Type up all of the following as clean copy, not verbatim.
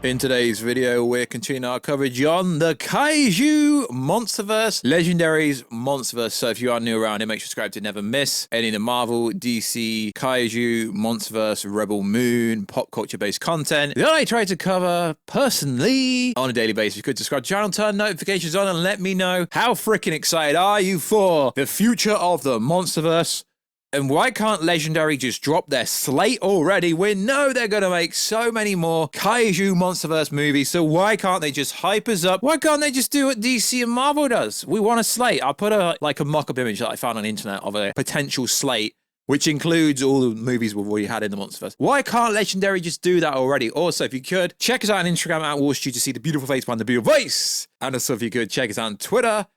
In today's video, we're continuing our coverage on the Kaiju MonsterVerse, Legendaries MonsterVerse. So if you are new around here, make sure to subscribe to never miss any of the Marvel, DC, Kaiju, MonsterVerse, Rebel Moon, pop culture-based content that I try to cover personally on a daily basis. You could subscribe to the channel, turn notifications on, and let me know how freaking excited are you for the future of the MonsterVerse. And why can't Legendary just drop their slate already? We know they're going to make so many more Kaiju MonsterVerse movies, so why can't they just hype us up? Why can't they just do what DC and Marvel does? We want a slate. I'll put a mock-up image that I found on the internet of a potential slate, which includes all the movies we've already had in the MonsterVerse. Why can't Legendary just do that already? Also, if you could, check us out on Instagram at Warstu to see the beautiful face behind the beautiful voice. And also, if you could, check us out on Twitter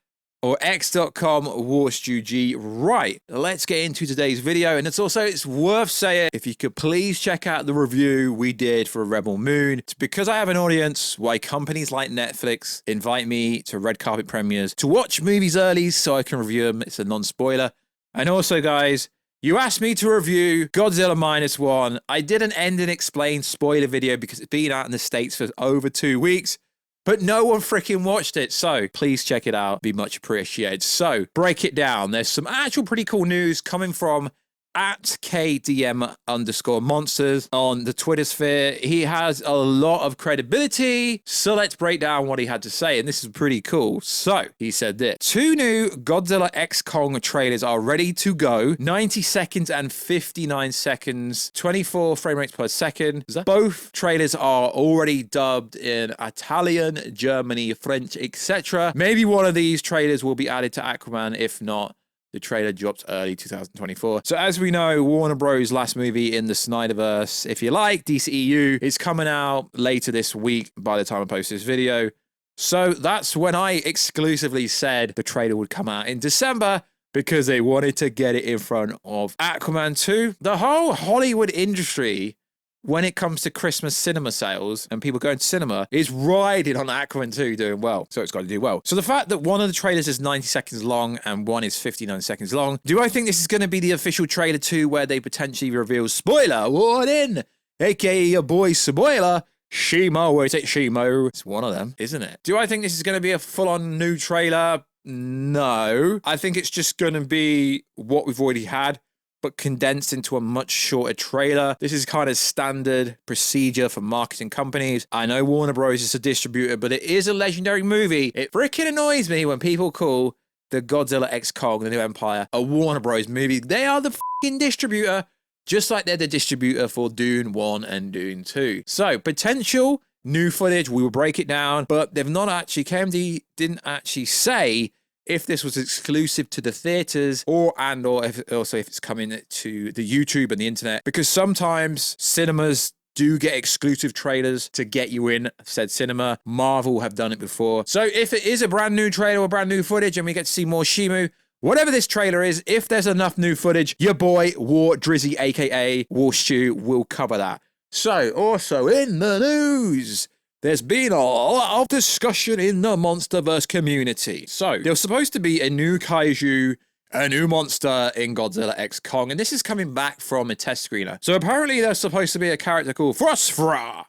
or x.com WarstuG. Right, let's get into today's video. And it's worth saying, if you could please check out the review we did for Rebel Moon. It's because I have an audience why companies like Netflix invite me to red carpet premieres to watch movies early so I can review them. It's a non-spoiler. And also, guys, you asked me to review Godzilla -1. I did an end and explain spoiler video because it's been out in the States for over 2 weeks. But no one freaking watched it, so please check it out. Be much appreciated. So, break it down. There's some actual pretty cool news coming from at KDM_monsters on the Twitter sphere. He has a lot of credibility, so let's break down what he had to say, and this is pretty cool. So, he said this: 2 new Godzilla X Kong trailers are ready to go, 90 seconds and 59 seconds, 24 frame rates per second. Both trailers are already dubbed in Italian, Germany, French, etc. Maybe one of these trailers will be added to Aquaman, if not, the trailer drops early 2024. So as we know, Warner Bros. Last movie in the Snyderverse, if you like, DCEU, is coming out later this week by the time I post this video. So that's when I exclusively said the trailer would come out in December because they wanted to get it in front of Aquaman 2. The whole Hollywood industry, when it comes to Christmas cinema sales and people going to cinema, is riding on Aquaman 2 doing well. So it's got to do well. So the fact that one of the trailers is 90 seconds long and one is 59 seconds long, do I think this is going to be the official trailer 2 where they potentially reveal spoiler warning, aka your boy spoiler, Shimo, or is it Shimo? It's one of them, isn't it? Do I think this is going to be a full-on new trailer? No. I think it's just going to be what we've already had, but condensed into a much shorter trailer. This is kind of standard procedure for marketing companies. I know Warner Bros. Is a distributor, but it is a Legendary movie. It freaking annoys me when people call the Godzilla X Kong, The New Empire, a Warner Bros. Movie. They are the freaking distributor, just like they're the distributor for Dune 1 and Dune 2. So, potential new footage, we will break it down, but they've not actually, KMD didn't actually say if this was exclusive to the theaters or if it's coming to the YouTube and the internet, because sometimes cinemas do get exclusive trailers to get you in said cinema. Marvel have done it before. So if it is a brand new trailer or brand new footage and we get to see more Shimu, whatever this trailer is, if there's enough new footage, your boy War Drizzy, aka Warstu, will cover that. So also in the news, there's been a lot of discussion in the MonsterVerse community. So, there's supposed to be a new Kaiju, a new monster in Godzilla X Kong, and this is coming back from a test screener. So, apparently there's supposed to be a character called Phosphora.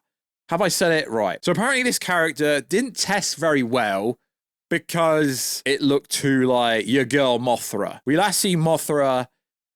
Have I said it right? So, apparently this character didn't test very well because it looked too like your girl Mothra. We last see Mothra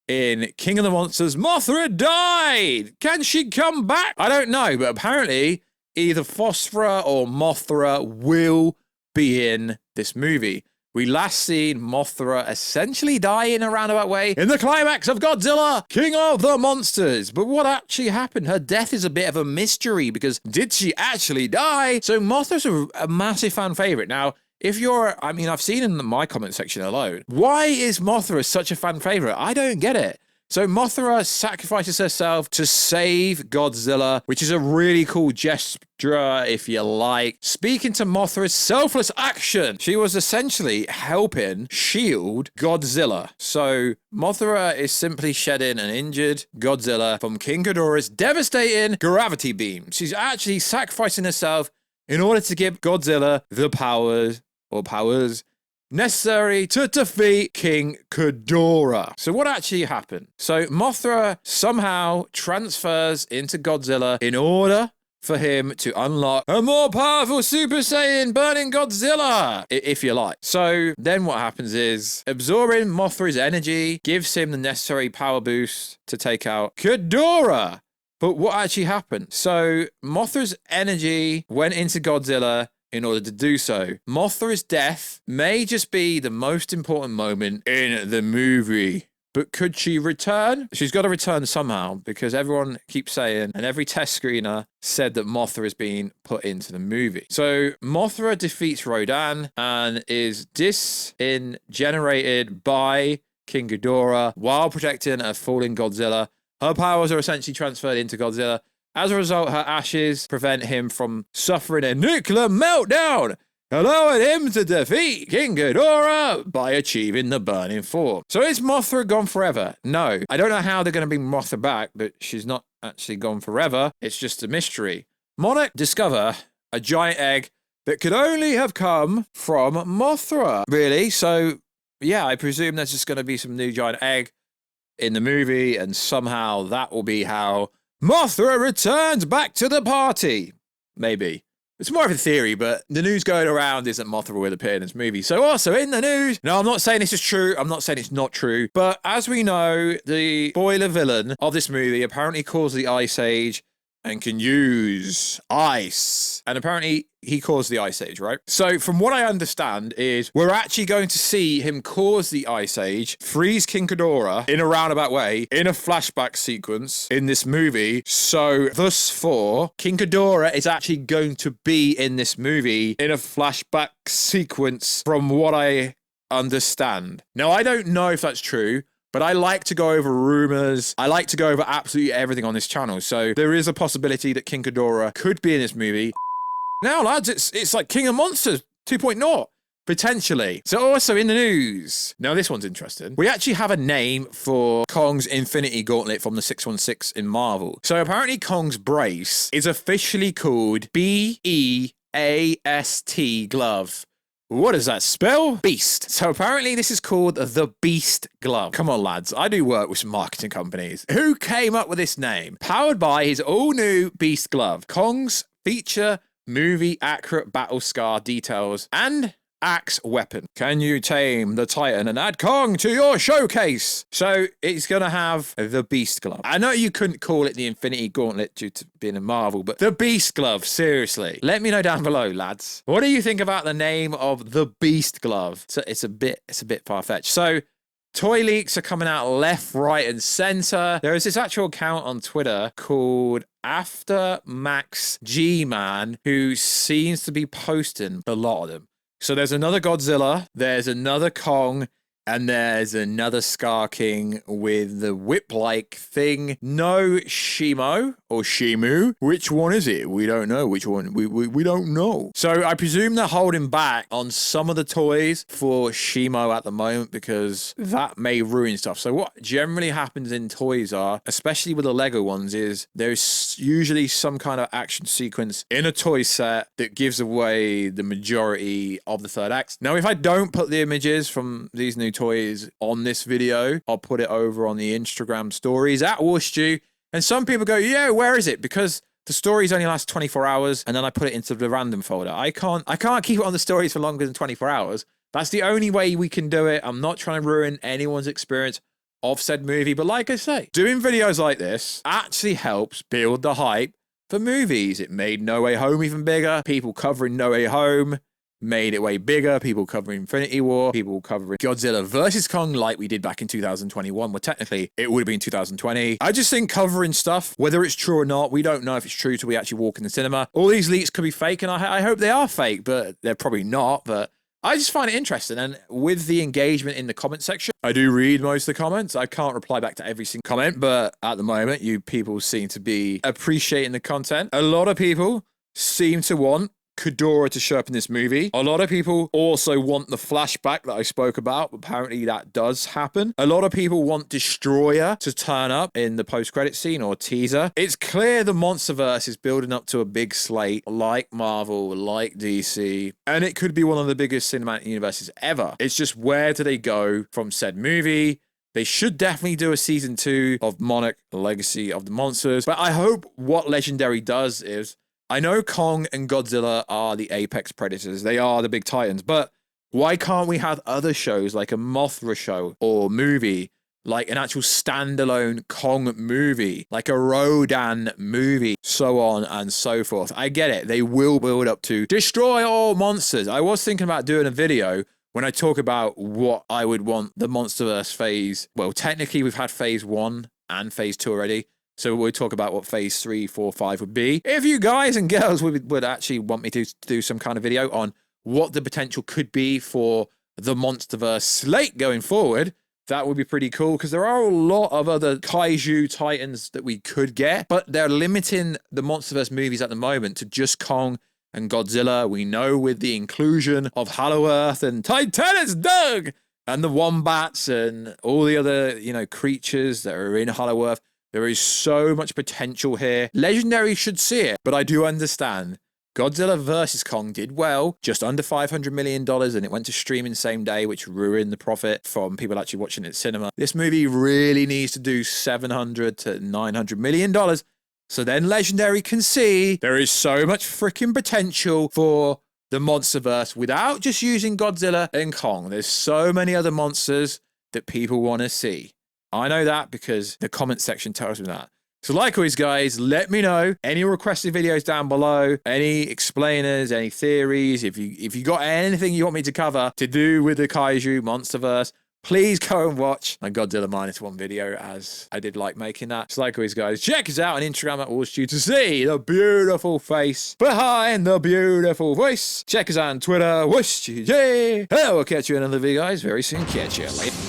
in King of the Monsters. Mothra died! Can she come back? I don't know, but apparently either Phosphora or Mothra will be in this movie. We last seen Mothra essentially die in a roundabout way in the climax of Godzilla, King of the Monsters. But what actually happened? Her death is a bit of a mystery because did she actually die? So Mothra's a massive fan favorite. Now, if you're, I've seen in my comment section alone, why is Mothra such a fan favorite? I don't get it. So Mothra sacrifices herself to save Godzilla, which is a really cool gesture, if you like. Speaking to Mothra's selfless action, she was essentially helping shield Godzilla. So Mothra is simply shedding an injured Godzilla from King Ghidorah's devastating gravity beam. She's actually sacrificing herself in order to give Godzilla the powers necessary to defeat King Ghidorah. So what actually happened? So Mothra somehow transfers into Godzilla in order for him to unlock a more powerful Super Saiyan burning Godzilla, if you like. So then what happens is absorbing Mothra's energy gives him the necessary power boost to take out Ghidorah. But what actually happened? So Mothra's energy went into Godzilla in order to do so. Mothra's death may just be the most important moment in the movie. But could she return? She's got to return somehow because everyone keeps saying, and every test screener said that Mothra is being put into the movie. So Mothra defeats Rodan and is disintegrated by King Ghidorah while protecting a falling Godzilla. Her powers are essentially transferred into Godzilla. As a result, her ashes prevent him from suffering a nuclear meltdown, allowing him to defeat King Ghidorah by achieving the burning form. So is Mothra gone forever? No. I don't know how they're going to bring Mothra back, but she's not actually gone forever. It's just a mystery. Monarch discover a giant egg that could only have come from Mothra. Really? So, yeah, I presume there's just going to be some new giant egg in the movie, and somehow that will be how Mothra returns back to the party. Maybe. It's more of a theory, but the news going around is that Mothra will appear in this movie. So also in the news, no, I'm not saying this is true. I'm not saying it's not true. But as we know, the spoiler villain of this movie apparently caused the Ice Age and can use ice. And apparently he caused the Ice Age, right? So from what I understand is we're actually going to see him cause the Ice Age, freeze King Ghidorah in a roundabout way, in a flashback sequence in this movie. So thus far, King Ghidorah is actually going to be in this movie in a flashback sequence from what I understand. Now, I don't know if that's true, but I like to go over rumors. I like to go over absolutely everything on this channel. So there is a possibility that King Ghidorah could be in this movie. Now, lads, it's like King of Monsters 2.0, potentially. So also in the news, now this one's interesting. We actually have a name for Kong's Infinity Gauntlet from the 616 in Marvel. So apparently Kong's brace is officially called BEAST glove. What does that spell? Beast. So apparently this is called the Beast Glove. Come on, lads. I do work with some marketing companies. Who came up with this name? Powered by his all-new Beast Glove. Kong's feature movie accurate battle scar details and axe weapon. Can you tame the Titan and add Kong to your showcase? So it's going to have the Beast Glove. I know you couldn't call it the Infinity Gauntlet due to being a Marvel, but the Beast Glove, seriously. Let me know down below, lads. What do you think about the name of the Beast Glove? So it's a bit far-fetched. So toy leaks are coming out left, right, and center. There is this actual account on Twitter called After Max G-Man who seems to be posting a lot of them. So there's another Godzilla, there's another Kong, and there's another Scar King with the whip-like thing. No Shimo or Shimu. Which one is it? We don't know which one. We don't know. So I presume they're holding back on some of the toys for Shimo at the moment because that may ruin stuff. So what generally happens in toys are, especially with the Lego ones, is there's usually some kind of action sequence in a toy set that gives away the majority of the third act. Now, if I don't put the images from these new toys on this video, I'll put it over on the Instagram stories at Warstu. And some people go, yeah, where is it? Because the stories only last 24 hours and then I put it into the random folder. I can't keep it on the stories for longer than 24 hours. That's the only way we can do it. I'm not trying to ruin anyone's experience of said movie. But like I say, doing videos like this actually helps build the hype for movies. It made No Way Home even bigger. People covering No Way Home made it way bigger. People covering Infinity War, people covering Godzilla vs Kong like we did back in 2021. Well, technically, it would have been 2020. I just think covering stuff, whether it's true or not, we don't know if it's true till we actually walk in the cinema. All these leaks could be fake, and I hope they are fake, but they're probably not. But I just find it interesting. And with the engagement in the comment section, I do read most of the comments. I can't reply back to every single comment, but at the moment, you people seem to be appreciating the content. A lot of people seem to want Ghidorah to show up in this movie. A lot of people also want the flashback that I spoke about. Apparently that does happen. A lot of people want Destroyer to turn up in the post-credit scene or teaser. It's clear the MonsterVerse is building up to a big slate like Marvel, like DC, and it could be one of the biggest cinematic universes ever. It's just where do they go from said movie? They should definitely do a season 2 of Monarch Legacy of the Monsters, but I hope what Legendary does is I know Kong and Godzilla are the apex predators. They are the big titans, but why can't we have other shows like a Mothra show or movie, like an actual standalone Kong movie, like a Rodan movie, so on and so forth? I get it. They will build up to destroy all monsters. I was thinking about doing a video when I talk about what I would want the MonsterVerse phase. Well, technically we've had phase 1 and phase 2 already. So we'll talk about what phase 3, 4, 5 would be. If you guys and girls would actually want me to do some kind of video on what the potential could be for the MonsterVerse slate going forward, that would be pretty cool, because there are a lot of other kaiju titans that we could get, but they're limiting the MonsterVerse movies at the moment to just Kong and Godzilla. We know with the inclusion of Hollow Earth and Titanus, Doug, and the wombats and all the other, creatures that are in Hollow Earth, there is so much potential here. Legendary should see it, but I do understand. Godzilla vs Kong did well, just under $500 million, and it went to streaming same day, which ruined the profit from people actually watching it at cinema. This movie really needs to do $700 to $900 million, so then Legendary can see there is so much freaking potential for the MonsterVerse without just using Godzilla and Kong. There's so many other monsters that people want to see. I know that because the comment section tells me that. So like always, guys, let me know any requested videos down below, any explainers, any theories. If you got anything you want me to cover to do with the Kaiju MonsterVerse, please go and watch my Godzilla -1 video, as I did like making that. So like always, guys, check us out on Instagram at Warstu to see the beautiful face behind the beautiful voice. Check us out on Twitter, Warstu. Yeah. We'll catch you in another video, guys, very soon. Catch you later.